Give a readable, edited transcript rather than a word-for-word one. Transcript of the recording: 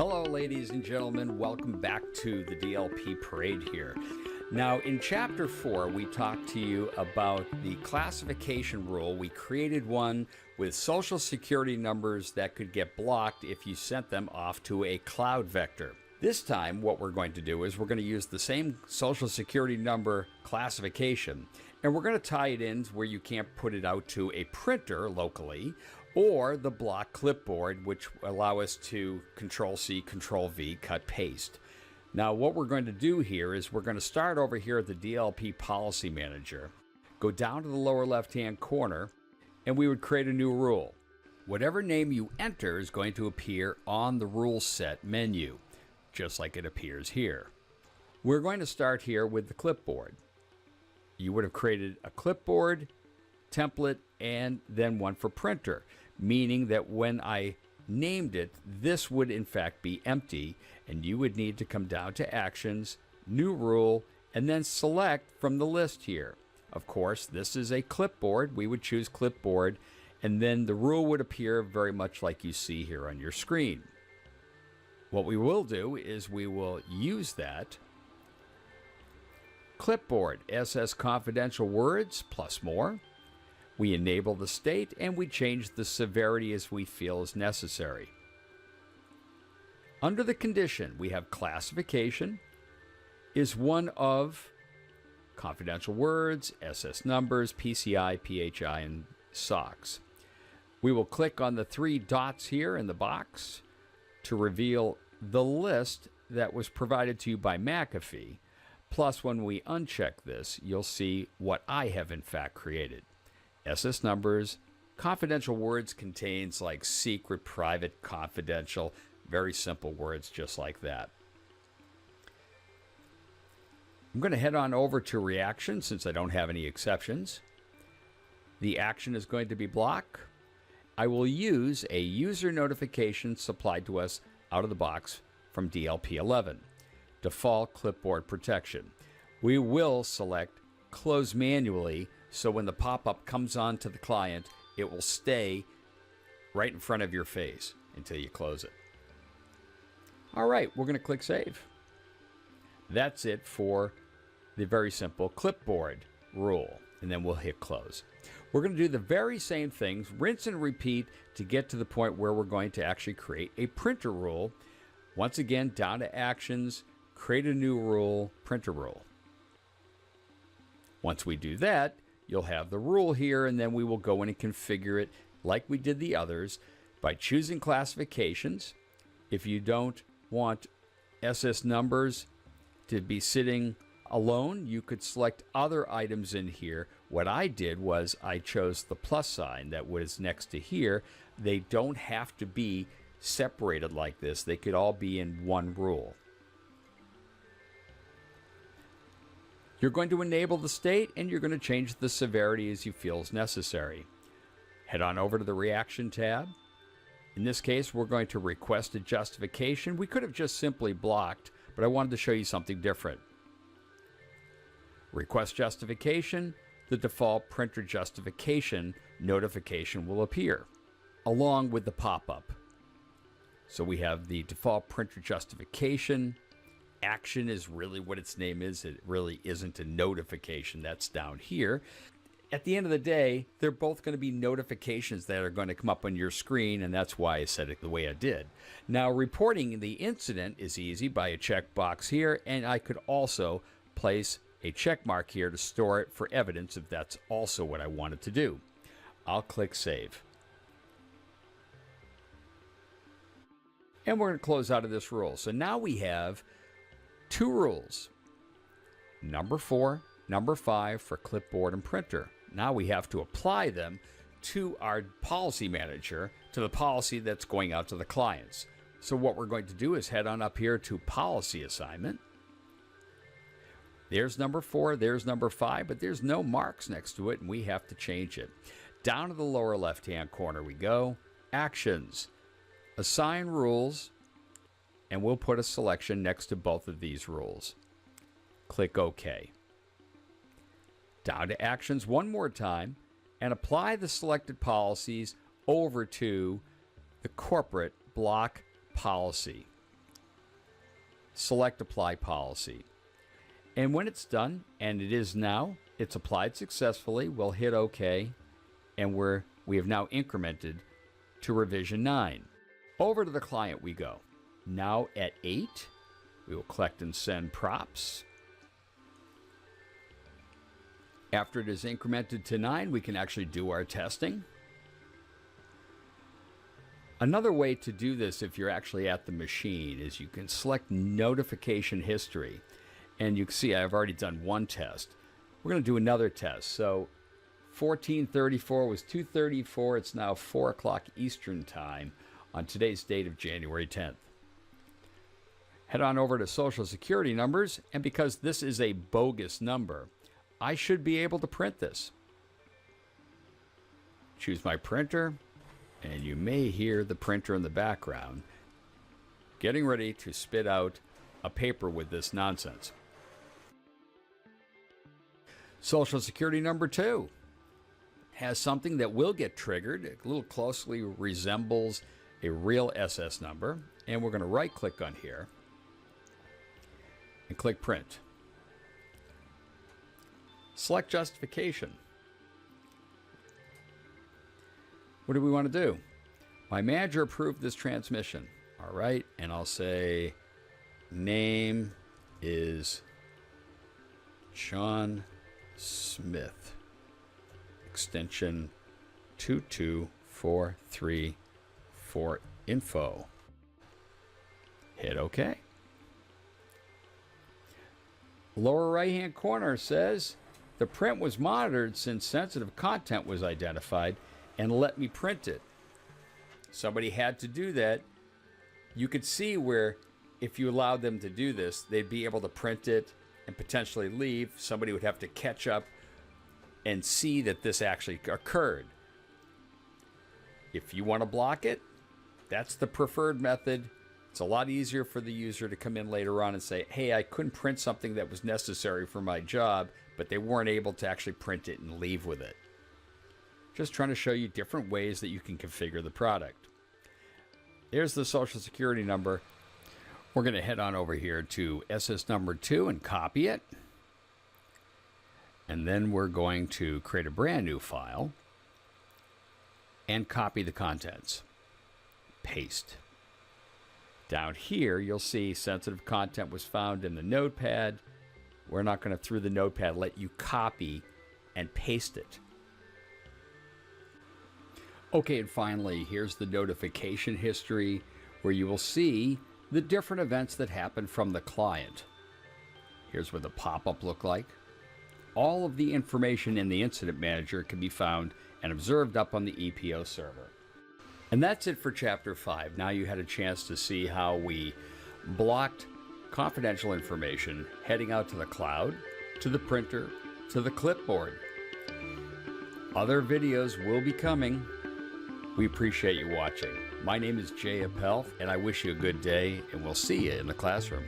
Hello, ladies and gentlemen. Welcome back to the DLP parade here. Now, in Chapter 4, we talked to you about the classification rule. We created one with social security numbers that could get blocked if you sent them off to a cloud vector. This time, what we're going to do is we're going to use the same social security number classification, and we're going to tie it in where you can't put it out to a printer locally, or the block clipboard, which allow us to Control-C, Control-V, cut, paste. Now, what we're going to do here is we're going to start over here at the DLP Policy Manager, go down to the lower left-hand corner, and we would create a new rule. Whatever name you enter is going to appear on the rule set menu, just like it appears here. We're going to start here with the clipboard. You would have created a clipboard, template, and then one for printer, meaning that when I named it, this would in fact be empty, and you would need to come down to Actions, New Rule, and then select from the list here. Of course, this is a clipboard. We would choose clipboard, and then the rule would appear very much like you see here on your screen. What we will do is we will use that clipboard, SS confidential words plus more. We enable the state, and we change the severity as we feel is necessary. Under the condition, we have classification is one of confidential words, SS numbers, PCI, PHI, and SOCs. We will click on the three dots here in the box to reveal the list that was provided to you by McAfee. Plus, when we uncheck this, you'll see what I have in fact created. SS numbers, confidential words contains like secret, private, confidential, very simple words just like that. I'm going to head on over to reaction since I don't have any exceptions. The action is going to be block. I will use a user notification supplied to us out of the box from DLP 11, default clipboard protection. We will select close manually, so when the pop-up comes on to the client, it will stay right in front of your face until you close it. All right, we're going to click Save. That's it for the very simple clipboard rule, and then we'll hit Close. We're going to do the very same things, rinse and repeat, to get to the point where we're going to actually create a printer rule. Once again, down to Actions, create a new rule, printer rule. Once we do that, you'll have the rule here, and then we will go in and configure it like we did the others by choosing classifications. If you don't want SS numbers to be sitting alone, you could select other items in here. What I did was I chose the plus sign that was next to here. They don't have to be separated like this. They could all be in one rule. You're going to enable the state, and you're going to change the severity as you feel is necessary. Head on over to the Reaction tab. In this case, we're going to request a justification. We could have just simply blocked, but I wanted to show you something different. Request justification, the default printer justification notification will appear, along with the pop-up. So we have the default printer justification. Action is really what its name is. It really isn't a notification. That's down here. At the end of the day, they're both going to be notifications that are going to come up on your screen, and that's why I said it the way I did. Now, reporting the incident is easy by a checkbox here, and I could also place a check mark here to store it for evidence if that's also what I wanted to do. I'll click Save. And we're going to close out of this rule. So now we have two rules, number 4, number 5 for clipboard and printer. Now we have to apply them to our policy manager, to the policy that's going out to the clients. So what we're going to do is head on up here to policy assignment. There's number 4, there's number 5, but there's no marks next to it, and we have to change it. Down to the lower left-hand corner we go, Actions, Assign Rules, and we'll put a selection next to both of these rules. Click OK. Down to Actions one more time, and apply the selected policies over to the corporate block policy. select Apply Policy. And when it's done, and it is now, it's applied successfully, we'll hit OK, and we have now incremented to revision 9. Over to the client we go. Now at 8, we will collect and send props. After it is incremented to 9, we can actually do our testing. Another way to do this if you're actually at the machine is you can select notification history. And you can see I've already done one test. We're going to do another test. So 1434 was 2:34. It's now 4 o'clock Eastern Time on today's date of January 10th. Head on over to Social Security numbers, and because this is a bogus number, I should be able to print this. Choose my printer, and you may hear the printer in the background getting ready to spit out a paper with this nonsense. Social Security number 2 has something that will get triggered. It a little closely resembles a real SS number, and we're going to right-click on here and click Print. Select Justification. What do we want to do? My manager approved this transmission. All right, and I'll say name is Sean Smith, extension 2243 for info. Hit OK. Lower right hand corner says the print was monitored since sensitive content was identified and let me print it. Somebody had to do that. You could see where if you allowed them to do this, they'd be able to print it and potentially leave. Somebody would have to catch up and see that this actually occurred. If you want to block it, that's the preferred method. It's a lot easier for the user to come in later on and say, hey, I couldn't print something that was necessary for my job, but they weren't able to actually print it and leave with it. Just trying to show you different ways that you can configure the product. Here's the Social Security number. We're going to head on over here to SS number 2 and copy it. And then we're going to create a brand new file and copy the contents. Paste. Down here, you'll see sensitive content was found in the notepad. We're not going to, through the notepad, let you copy and paste it. Okay, and finally, here's the notification history where you will see the different events that happen from the client. Here's what the pop-up looked like. All of the information in the incident manager can be found and observed up on the EPO server. And that's it for Chapter 5. Now you had a chance to see how we blocked confidential information heading out to the cloud, to the printer, to the clipboard. Other videos will be coming. We appreciate you watching. My name is Appell, and I wish you a good day, and we'll see you in the classroom.